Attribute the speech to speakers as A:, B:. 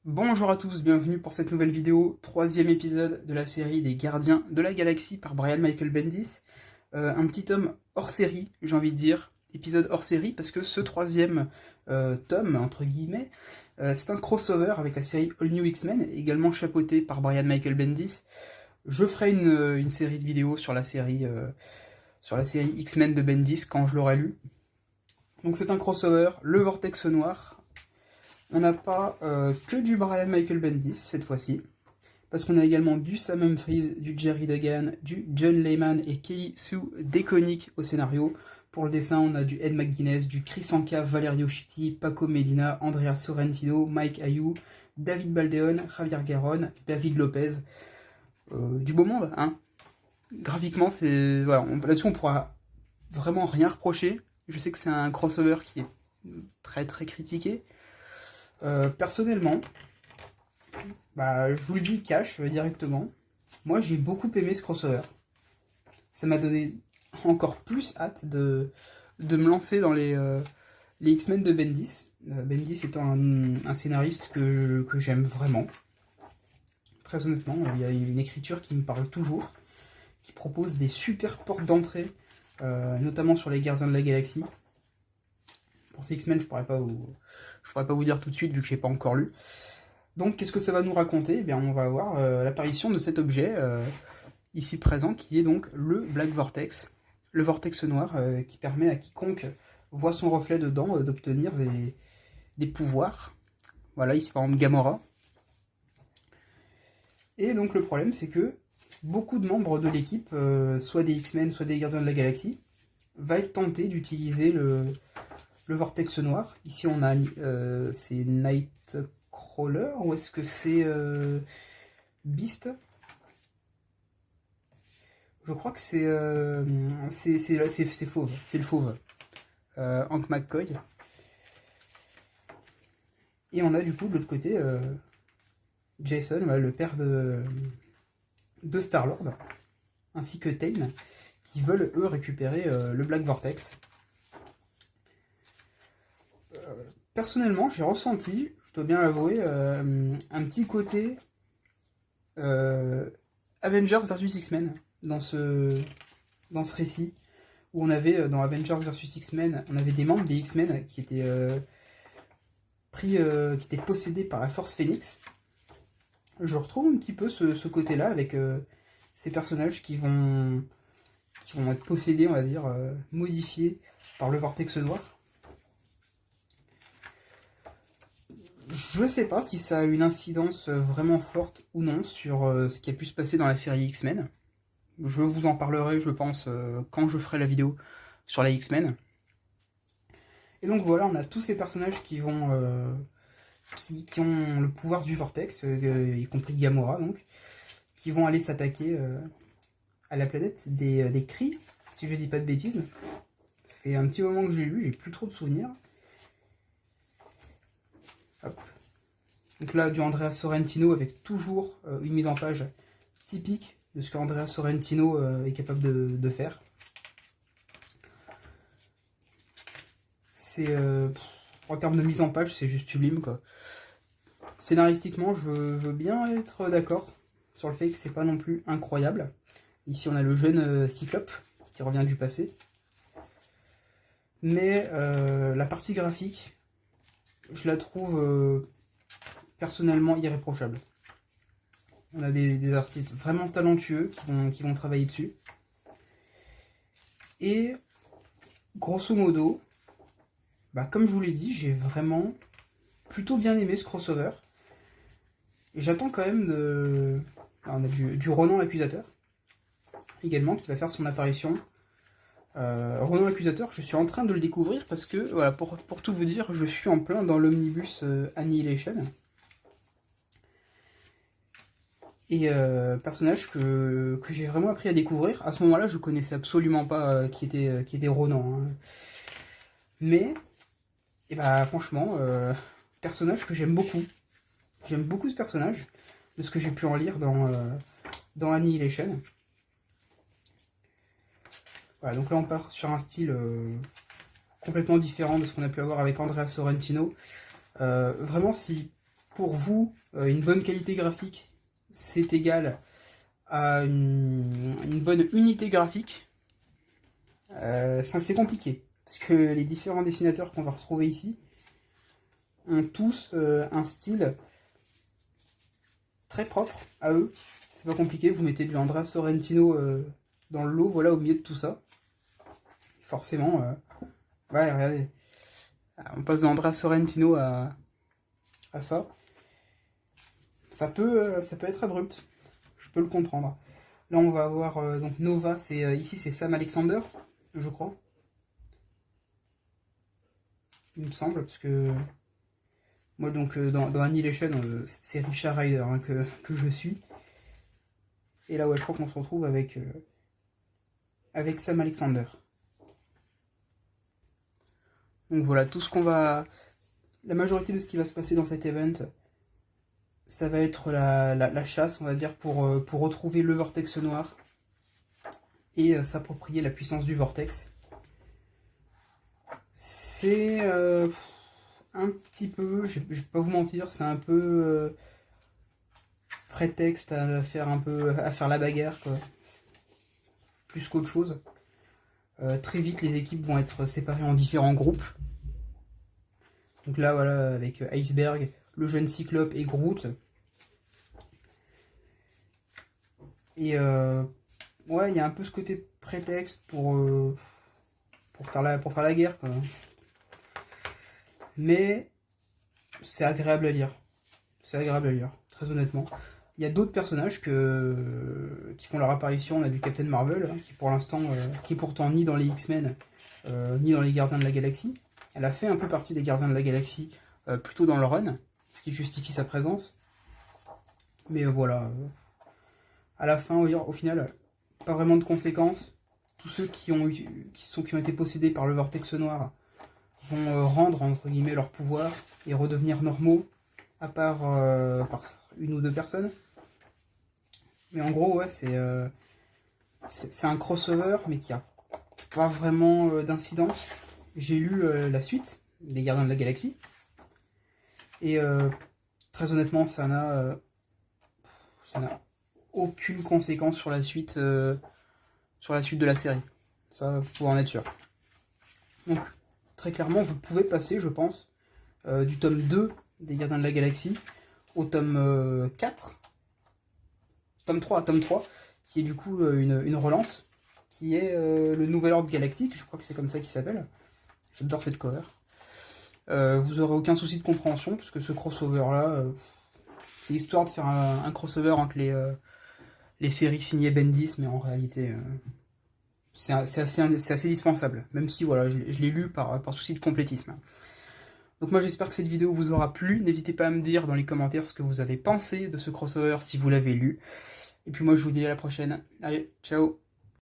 A: Bonjour à tous, bienvenue pour cette nouvelle vidéo, troisième épisode de la série des Gardiens de la Galaxie par Brian Michael Bendis. Un petit tome hors série, j'ai envie de dire, épisode hors série, parce que ce troisième tome, entre guillemets, c'est un crossover avec la série All New X-Men, également chapeauté par Brian Michael Bendis. Je ferai une série de vidéos sur la série X-Men de Bendis quand je l'aurai lu. Donc c'est un crossover, le Vortex Noir. On n'a pas que du Brian Michael Bendis cette fois-ci, parce qu'on a également du Sam Humphries, du Jerry Duggan, du John Layman et Kelly Sue DeConnick au scénario. Pour le dessin, on a du Ed McGuinness, du Chris Anka, Valerio Chitti, Paco Medina, Andrea Sorrentino, Mike Ayou, David Baldeón, Javier Garron, David Lopez. Du beau monde, hein. Graphiquement, c'est voilà, là-dessus on pourra vraiment rien reprocher. Je sais que c'est un crossover qui est très très critiqué. Personnellement, je vous le dis cash directement, moi j'ai beaucoup aimé ce crossover. Ça m'a donné encore plus hâte de me lancer dans les X-Men de Bendis. Bendis étant un scénariste que j'aime vraiment. Très honnêtement, il y a une écriture qui me parle toujours, qui propose des super portes d'entrée, notamment sur les Gardiens de la Galaxie. Pour ces X-Men, je pourrais pas vous dire tout de suite vu que je n'ai pas encore lu. Donc qu'est-ce que ça va nous raconter? Eh bien, on va avoir l'apparition de cet objet ici présent qui est donc le Black Vortex, le vortex noir qui permet à quiconque voit son reflet dedans d'obtenir des pouvoirs. Voilà, ici par exemple Gamora. Et donc le problème c'est que beaucoup de membres de l'équipe, soit des X-Men, soit des Gardiens de la Galaxie, va être tenté d'utiliser le vortex noir. Ici on a c'est Nightcrawler, ou est-ce que c'est Beast? Je crois que c'est Fauve, c'est le Fauve, Hank McCoy. Et on a du coup de l'autre côté Jason, le père de Star-Lord, ainsi que Tain, qui veulent eux récupérer le Black Vortex. Personnellement, j'ai ressenti, je dois bien l'avouer, un petit côté Avengers vs X-Men dans ce récit, où on avait dans Avengers vs X-Men, on avait des membres des X-Men qui étaient qui étaient possédés par la Force Phoenix. Je retrouve un petit peu ce côté-là avec ces personnages qui vont être possédés, on va dire, modifiés par le Vortex Noir. Je sais pas si ça a une incidence vraiment forte ou non sur ce qui a pu se passer dans la série X-Men. Je vous en parlerai, je pense, quand je ferai la vidéo sur la X-Men. Et donc voilà, on a tous ces personnages qui vont qui ont le pouvoir du Vortex, y compris Gamora, donc, qui vont aller s'attaquer à la planète des Kree, si je dis pas de bêtises. Ça fait un petit moment que je l'ai lu, j'ai plus trop de souvenirs. Hop. Donc là, du Andrea Sorrentino avec toujours une mise en page typique de ce qu'Andrea Sorrentino est capable de faire. C'est en termes de mise en page, c'est juste sublime, quoi. Scénaristiquement, je veux bien être d'accord sur le fait que c'est pas non plus incroyable. Ici, on a le jeune Cyclope qui revient du passé. Mais la partie graphique, je la trouve personnellement irréprochable. On a des artistes vraiment talentueux qui vont travailler dessus. Et grosso modo, comme je vous l'ai dit, j'ai vraiment plutôt bien aimé ce crossover. Et j'attends quand même de... Alors, on a du Ronan l'Accusateur également qui va faire son apparition. Ronan l'Accusateur, je suis en train de le découvrir parce que, voilà, pour tout vous dire, je suis en plein dans l'omnibus Annihilation. Et personnage que j'ai vraiment appris à découvrir. À ce moment-là, je connaissais absolument pas qui était Ronan. Hein. Mais, franchement, personnage que j'aime beaucoup. J'aime beaucoup ce personnage, de ce que j'ai pu en lire dans Annihilation. Voilà, donc là on part sur un style complètement différent de ce qu'on a pu avoir avec Andrea Sorrentino. Vraiment, si pour vous, une bonne qualité graphique, c'est égal à une bonne unité graphique. C'est assez compliqué, parce que les différents dessinateurs qu'on va retrouver ici ont tous un style très propre à eux. C'est pas compliqué, vous mettez du Andrea Sorrentino dans le lot, voilà, au milieu de tout ça. Forcément, ouais, regardez, on passe d'Andrea Sorrentino à ça. Ça peut être abrupt, je peux le comprendre. Là, on va avoir donc Nova, ici c'est Sam Alexander, je crois. Il me semble, parce que moi, donc, dans Annihilation, c'est Richard Rider hein, que je suis. Et là, ouais, je crois qu'on se retrouve avec Sam Alexander. Donc voilà, tout ce qu'on va... La majorité de ce qui va se passer dans cet event, ça va être la chasse, on va dire, pour retrouver le vortex noir et s'approprier la puissance du vortex. C'est un petit peu, je vais pas vous mentir, c'est un peu prétexte à faire la bagarre, quoi. Plus qu'autre chose. Très vite, les équipes vont être séparées en différents groupes. Donc là, voilà, avec Iceberg, le jeune Cyclope et Groot. Et ouais, il y a un peu ce côté prétexte pour faire la guerre, quoi. Mais c'est agréable à lire. C'est agréable à lire, très honnêtement. Il y a d'autres personnages qui font leur apparition. On a du Captain Marvel, hein, qui pour l'instant, qui est pourtant ni dans les X-Men, ni dans les Gardiens de la Galaxie. Elle a fait un peu partie des Gardiens de la Galaxie, plutôt dans le run, ce qui justifie sa présence. Mais voilà, à la fin, au final, pas vraiment de conséquences. Tous ceux qui ont été possédés par le vortex noir vont rendre entre guillemets leur pouvoir et redevenir normaux, à part par une ou deux personnes. Mais en gros, ouais, c'est un crossover, mais qui a pas vraiment d'incidence. J'ai lu la suite des Gardiens de la Galaxie, et très honnêtement, ça n'a aucune conséquence sur la suite de la série. Ça, vous pouvez en être sûr. Donc, très clairement, vous pouvez passer, je pense, du tome 2 des Gardiens de la Galaxie au tome 4, tome 3, qui est du coup une relance, qui est le Nouvel Ordre Galactique, je crois que c'est comme ça qu'il s'appelle. J'adore cette cover. Vous aurez aucun souci de compréhension, puisque ce crossover-là, c'est histoire de faire un crossover entre les séries signées Bendis, mais en réalité, c'est assez dispensable, même si voilà, je l'ai lu par souci de complétisme. Donc moi j'espère que cette vidéo vous aura plu, n'hésitez pas à me dire dans les commentaires ce que vous avez pensé de ce crossover si vous l'avez lu. Et puis moi je vous dis à la prochaine, allez, ciao!